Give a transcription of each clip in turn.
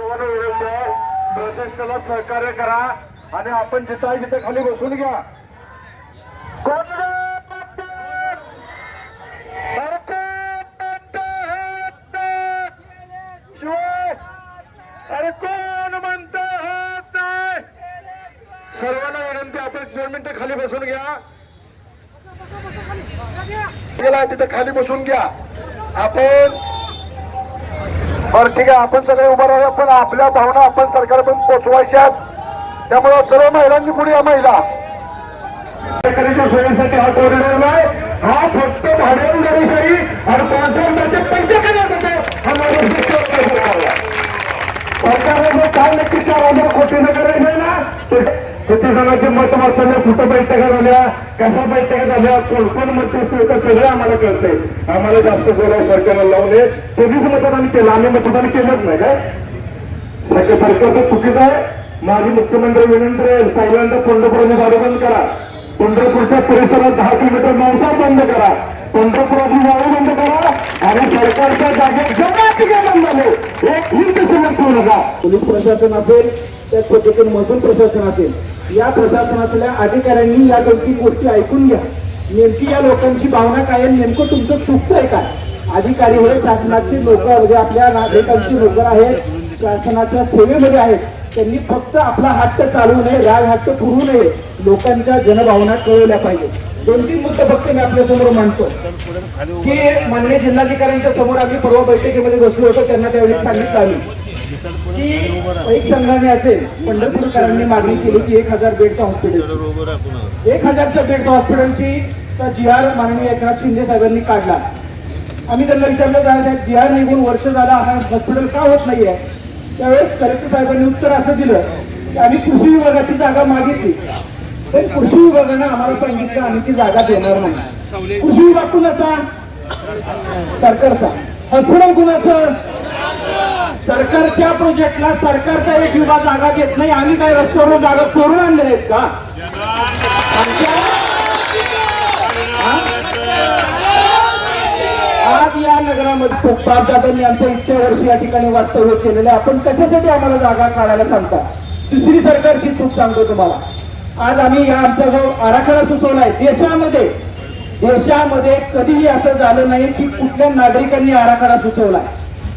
सर्वांना विनंती आहे, प्रशासनाला सहकार्य करा आणि आपण जिथं आहे तिथे खाली बसून घ्या. शिवाय अरे कोण म्हणतं होत नाही. सर्वांना विनंती, आपण 2 मिनिटं खाली बसून घ्या. गेला तिथे खाली बसून घ्या. आपण बरं ठीक आहे, आपण सगळे उभं राहूया, पण आपल्या भावना आपण सरकारपर्यंत पोहोचवायच्यात. त्यामुळे सर्व महिलांनी पुढे या. महिला सोयीसाठी हा कॉरिडॉर नाही, हा फक्त भाडेदारीसाठी आणि कॉन्ट्रॅक्टरचे पैसे करण्यासाठी हा माणूस सरकारला जो काल नक्की 4,000 कोटीनं करायचं ना, किती जणांची मत वाचवल्या, कुठं बैठका झाल्या, कशा बैठका झाल्या, कोण कोण मंत्री होतं सगळं आम्हाला कळतंय. आम्हाला जास्त बोलावं सरकारला लावले, कधीच मतदान केलं, आम्ही मतदान केलंच नाही काय. सरकारचं चुकीचं आहे. माजी मुख्यमंत्री विनंती आहे, पहिल्यांदा पंढरपूरचे दारू बंद करा, पंढरपूरच्या परिसरात 10 किलोमीटर मांसाहार बंद करा, पंढरपुराची जाळी बंद करा आणि सरकारच्या जागेत जेवढा ठिकाण बंद झाले एक हिंद शिल्लक ठेवू नका. पोलीस प्रशासन असेल, त्याच पद्धतीने महसूल प्रशासन असेल, या प्रशासनातल्या अधिकाऱ्यांनी या दोन गोष्टी ऐकून घ्या. नेमकी या लोकांची भावना काय आहे, नेमकं तुमचं चुकतंय काय. अधिकारी हे शासनाची लोक म्हणजे आपल्या नागरिकांची नोकर आहेत, शासनाच्या सेवेमध्ये आहेत. त्यांनी फक्त आपला हट्ट चालवू नये, राग हट्ट पुरवू नये, लोकांच्या जनभावना कळवल्या पाहिजे. 2-3 मुद्दे फक्त मी आपल्या समोर मांडतो की माननीय जिल्हाधिकाऱ्यांच्या समोर आम्ही परवा बैठकीमध्ये बसलो होतो. त्यांना त्यावेळी सांगितलं आम्ही की एक संघाने असेल, पंढरपूरकरांनी मागणी केली की 1000 बेडचं हॉस्पिटल, 1000च्या बेडचं हॉस्पिटलची GR माननीय एकनाथ शिंदे साहेबांनी काढला. आम्ही त्यांना विचारलं साहेब, GR निघून वर्ष झाला, हा हॉस्पिटल का होत नाहीये. त्यावेळेस कलेक्टर साहेबांनी उत्तर असं दिलं की आम्ही कृषी विभागाची जागा मागितली, पण कृषी विभागानं आम्हाला सांगितलं आम्ही ती जागा देणार नाही. कृषी विभाग कुणाचा? सरकारचा. हॉस्पिटल कुणाचं? सरकारच्या प्रोजेक्टला सरकारचा एक विभाग जागा देत नाही. आम्ही काय रस्त्यावरून जागा चोरून आणले आहेत का? आज या नगरामध्ये बापदादांनी आमच्या इतक्या वर्षी या ठिकाणी वास्तव्य केलेलं, आपण कशासाठी आम्हाला जागा काढायला सांगता? दुसरी सरकारची चूक सांगतो तुम्हाला. आज आम्ही या आमचा जो आराखडा सुचवलाय, देशामध्ये कधीही असं झालं नाही की कुठल्या नागरिकांनी आराखडा सुचवलाय.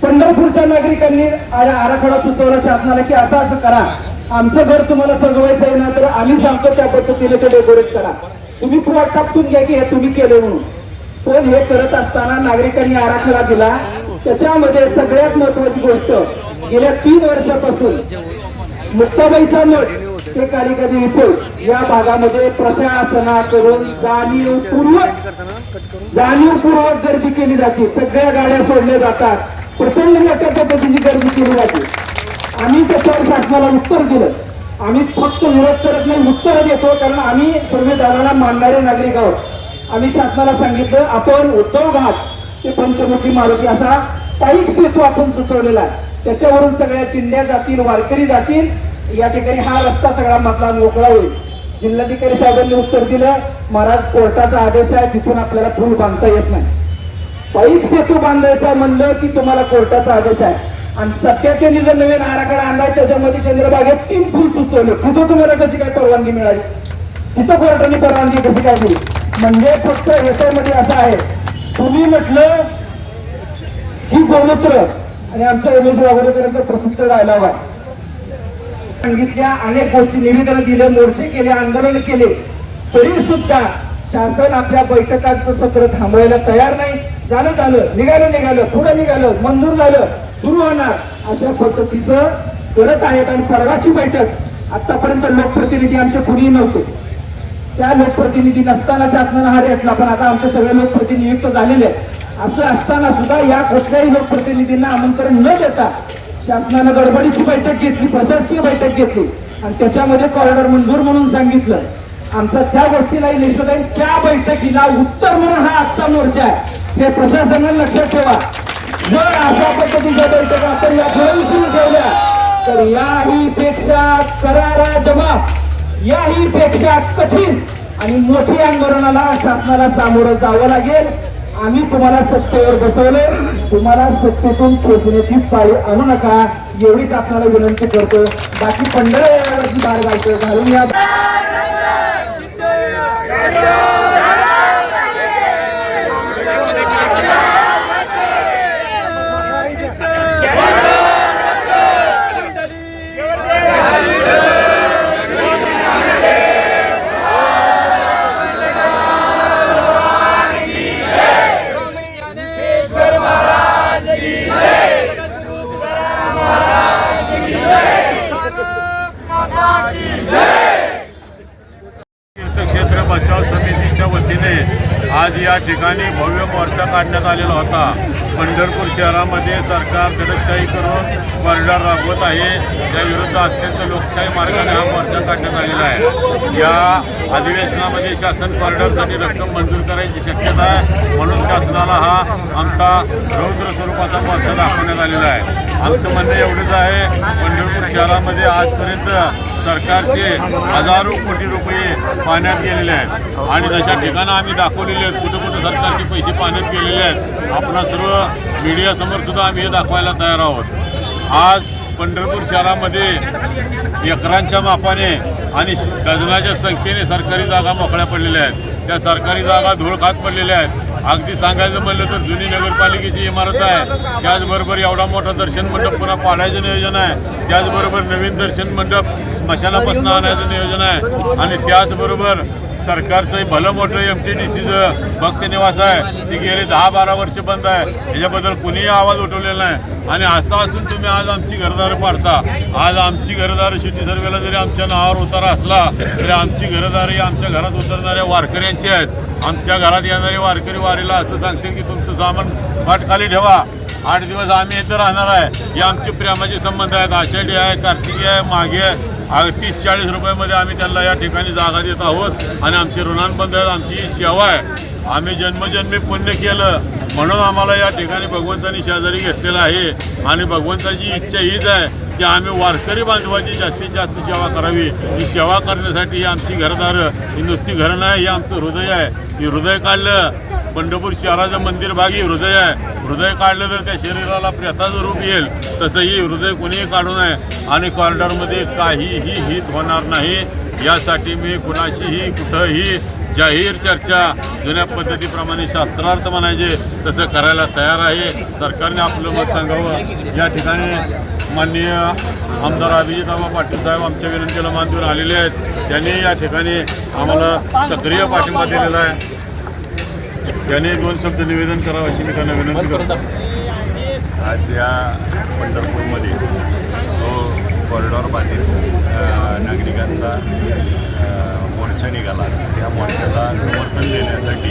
पंढरपूरच्या नागरिकांनी आराखडा सुचवला शासनाला की असं असं करा, आमचं घर तुम्हाला सजवायचं आहे ना, तर आम्ही सांगतो त्या पद्धतीने ते डेकोरेट करा, तुम्ही प्लॉट टाकून घ्या की हे तुम्ही केले म्हणून. पण हे करत असताना नागरिकांनी आराखडा दिला. त्याच्यामध्ये सगळ्यात महत्वाची गोष्ट, गेल्या 3 वर्षापासून मुक्ताबाईचा मठ ते कालिका देवीचं या भागामध्ये प्रशासनाकडून जाणीवपूर्वक गर्दी केली जाते. सगळ्या गाड्या सोडल्या जातात, प्रचंड मोठ्या पद्धतीची गर्दी केली जाते. आम्ही त्याच्यावर शासनाला उत्तर दिलं. आम्ही फक्त विरोध करत नाही, उत्तर देतो, कारण आम्ही संविधानाला मानणारे नागरिक आहोत. आम्ही शासनाला सांगितलं आपण उद्धव घाट ते पंचमुखी मारुती असा पाईक सेतू आपण सुचवलेला आहे. त्याच्यावरून सगळ्या चिंध्या जातील, वारकरी जातील, या ठिकाणी हा रस्ता सगळा मधला मोकळा होईल. जिल्हाधिकारी साहेबांनी उत्तर दिलं, महाराज कोर्टाचा आदेश आहे, तिथून आपल्याला पूल बांधता येत नाही. पाईक सेतू बांधायचा म्हणलं की तुम्हाला कोर्टाचा आदेश आहे. आणि सध्या त्यांनी जर नवीन आराखडा आणलाय त्याच्यामध्ये चंद्रभागेत 3 पूल सुचवले. तिथं तुम्हाला कशी काय परवानगी मिळाली? तिथं कोर्टाने परवानगी कशी काय दिली? म्हणजे फक्त याच्यामध्ये असं आहे, तुम्ही म्हटलं ही गोमूत्र आणि आमच्या MS वाघोरेकरांचा प्रसिद्ध डायलॉग आहे. सांगितल्या अनेक गोष्टी, निवेदन दिले, मोर्चे केले, आंदोलन केले, तरी सुद्धा शासन आपल्या बैठकांचं सत्र थांबवायला तयार नाही. झालं निघालं पुढे निघालं, मंजूर झालं, सुरू होणार, अशा पद्धतीचं करत आहेत. आणि परवाची बैठक आतापर्यंत लोकप्रतिनिधी आमचे कुणीही नव्हते. त्या लोकप्रतिनिधी नसताना शासनानं हा रेटला, पण आता आमचे सगळे लोकप्रतिनिधी नियुक्त झालेले आहेत. असं असताना सुद्धा या कुठल्याही लोकप्रतिनिधींना आमंत्रण न देता शासनानं गडबडीची बैठक घेतली, प्रशासकीय बैठक घेतली आणि त्याच्यामध्ये कॉरिडॉर मंजूर म्हणून सांगितलं. आमचा त्या गोष्टीलाही निषेध आहे. त्या बैठकीला उत्तर म्हणून हा आजचा मोर्चा आहे, हे प्रशासनाने लक्षात ठेवा. जर अशा पद्धतीच्या बैठका आपण यापुढे सुरू ठेवल्या तर याही पेक्षा करारा जमाव, याही पेक्षा कठीण आणि मोठी आंदोलनाला शासनाला सामोरं जावं लागेल. आम्ही तुम्हाला सत्तेवर बसवले, तुम्हाला सत्तेतून खेचण्याची पाळी आणू नका एवढीच आपल्याला विनंती करतो. बाकी पंढरपूरची बार घालतो घालून या. तीर्थक्षेत्र बचाव समितीच्या वतीने आज या ठिकाणी भव्य मोर्चा काढण्यात आलेला होता. पंढरपूर शहरामध्ये सरकार दडपशाही करून कॉरिडॉर राबवत आहे, त्या विरुद्ध अत्यंत लोकशाही मार्गाने हा मोर्चा काढण्यात आलेला आहे. या अधिवेशनामध्ये शासन कॉरिडॉरसाठी रक्कम मंजूर करायची शक्यता आहे, म्हणून शासनाला हा आमचा रौद्र स्वरूपाचा मोर्चा दाखवण्यात आलेला आहे. आमचं म्हणणं एवढंच आहे, पंढरपूर शहरामध्ये आजपर्यंत सरकारचे हजारो कोटी रुपये पाण्यात गेलेले आहेत आणि तशा ठिकाणं आम्ही दाखवलेले आहेत, कुठं कुठं सरकारचे पैसे पाण्यात गेलेले आहेत. आपणा सर्व मीडियासमोर सुद्धा आम्ही हे दाखवायला तयार आहोत. आज पंढरपूर शहरामध्ये एकरांच्या मापाने आणि डझनाच्या संख्येने सरकारी जागा मोकळ्या पडलेल्या आहेत. त्या सरकारी जागा धूळ खात पडलेल्या आहेत. अगदी सांगायचं म्हणलं तर जुनी नगरपालिकेची इमारत आहे, त्याचबरोबर एवढा मोठा दर्शन मंडप पुन्हा पाडायचं नियोजन आहे, त्याचबरोबर नवीन दर्शन मंडप स्मशानापासून आणायचं नियोजन आहे आणि त्याचबरोबर सरकारचं भलं मोठं MTDCचं भक्त निवास आहे, ती गेले 10-12 वर्ष बंद आहे. याच्याबद्दल कुणीही आवाज उठवलेला नाही आणि असं असून तुम्ही आज आमची घरदारं पाडता. आज आमची घरदारं सिटी सर्वेला जरी आमच्या नावावर उतारा असला तरी आमची घरदारं ही आमच्या घरात उतरणाऱ्या वारकऱ्यांची आहेत. आमच्या घरात येणारे वारकरी वारीला असं सांगतील की तुमचं सामान पाठ खाली ठेवा, 8 दिवस आम्ही इथं राहणार आहे. हे आमचे प्रेमाचे संबंध आहेत. आषाढी आहे, कार्तिकी आहे, मागे आहे. 30-40 रुपयामध्ये आम्ही त्यांना या ठिकाणी जागा देत आहोत आणि आमचे ऋणानुबंध आहेत. आमची ही सेवा आहे. आम्ही जन्मजन्मी पुण्य केलं म्हणून आम्हाला या ठिकाणी भगवंतांनी शेजारी घेतलेलं आहे आणि भगवंताची इच्छा हीच आहे की आम्ही वारकरी बांधवाची जास्तीत जास्त सेवा करावी. ही सेवा करण्यासाठी ही आमची घरदारं, ही नुसती घरं नाही, हे आमचं हृदय आहे. हे हृदय काढलं, पंढरपूर शहराचं मंदिर भागी हृदय आहे. हृदय काढलं तर त्या शरीराला प्रेताचं रूप येईल, तसंही हृदय कोणीही काढू नये आणि कॉरिडॉरमध्ये काहीही हित होणार नाही. यासाठी मी कुणाशीही कुठंही जाहीर चर्चा जुन्या पद्धतीप्रमाणे शास्त्रार्थ म्हणायचे तसं करायला तयार आहे. सरकारने आपलं मत सांगावं. या ठिकाणी माननीय आमदार अभिजितआबा पाटील साहेब आमच्या विनंतीला मान देऊन आलेले आहेत. त्यांनी या ठिकाणी आम्हाला सक्रिय पाठिंबा दिलेला आहे. त्यांनी 2 शब्द निवेदन करावं अशी मी त्यांना विनंती करतो. आज या पंढरपूरमध्ये जो कॉरिडॉर बाधित नागरिकांचा मोर्चा निघाला, त्या मोर्चाला समर्थन देण्यासाठी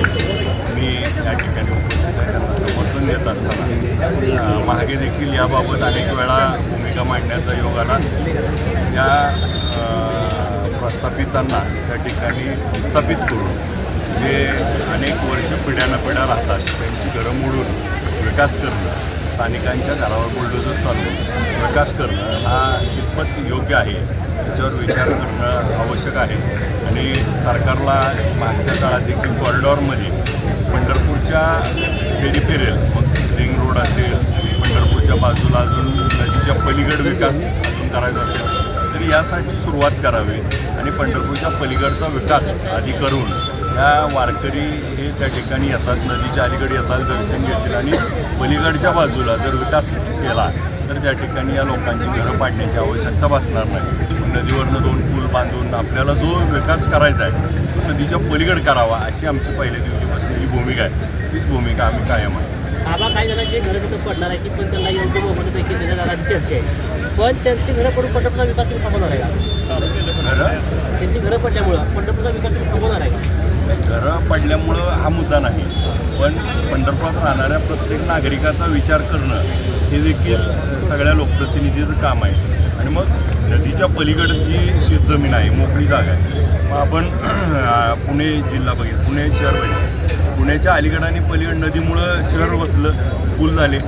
मी या ठिकाणी उपस्थित आहे. त्यांना समर्थन देत असताना मागे देखील याबाबत अनेक वेळा भूमिका मांडण्याचा योग आला. या प्रस्थापितांना त्या ठिकाणी विस्थापित करून जे अनेक वर्ष पिढ्या राहतात त्यांची घरं मोडून विकास करणं, स्थानिकांच्या घरावर बुलडोझर चालवून विकास करणं हा कितपत योग्य आहे याच्यावर विचार करणं आवश्यक आहे. आणि सरकारला मागच्या काळात देखील कॉरिडॉरमध्ये पंढरपूरच्या पेरिफेरल, मग रिंग रोड असेल, पंढरपूरच्या बाजूला अजून नदीच्या पलीकड विकास अजून करायचा असेल तरी यासाठी सुरुवात करावी आणि पंढरपूरच्या पलीकडचा विकास आधी करून या वारकरी हे त्या ठिकाणी येतात, नदीच्या अलीकडे येतात, दर्शन घेतील आणि पलीकडच्या बाजूला जर विकास केला तर त्या ठिकाणी या लोकांची घरं पाडण्याची आवश्यकता भासणार नाही. नदीवरनं 2 पूल बांधून आपल्याला जो विकास करायचा आहे तो नदीच्या पलीकडे करावा अशी आमची पहिल्या दिवशीपासून ही भूमिका आहे. तीच भूमिका आम्ही कायम आहे. आबा काही जणांची घरं तिथं पडणार आहे की पण त्यांना योग्य बहुमतापैकी देण्यात जाण्याची चर्चा आहे, पण त्यांची घरं पडून पंढरपूरचा विकास तुम्ही थांबवणार आहे का? त्यांची घरं पडल्यामुळं पंढरपूरचा विकास तुम्ही थांबवणार आहे का? घरं पडल्यामुळं हा मुद्दा नाही, पण पंढरपुरात राहणाऱ्या प्रत्येक नागरिकाचा विचार करणं हे देखील सगळ्या लोकप्रतिनिधीचं काम आहे. आणि मग नदीच्या पलीकडची शेतजमीन आहे, मोकळी जागा आहे. मग आपण पुणे जिल्हा बघितलं, पुणे शहर बघितलं, पुण्याच्या अलीकडं आणि पलीकड नदीमुळं शहर वसलं, पूल झाले.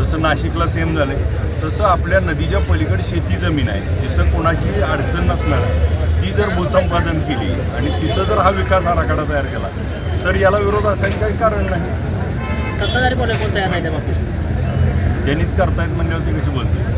तसं नाशिकला सेम झालं. तसं आपल्या नदीच्या पलीकडे शेती जमीन आहे, जिथं कोणाची अडचण नसणार ती जर भूसंपादन केली आणि तिथं जर हा विकास आराखडा तयार केला तर याला विरोध असायला काही कारण नाही. सत्ताधारी बोलायला कोण तयार नाही त्या बाबतीत. त्यांनीच करतायत म्हणल्यावर ते कशी बोलते.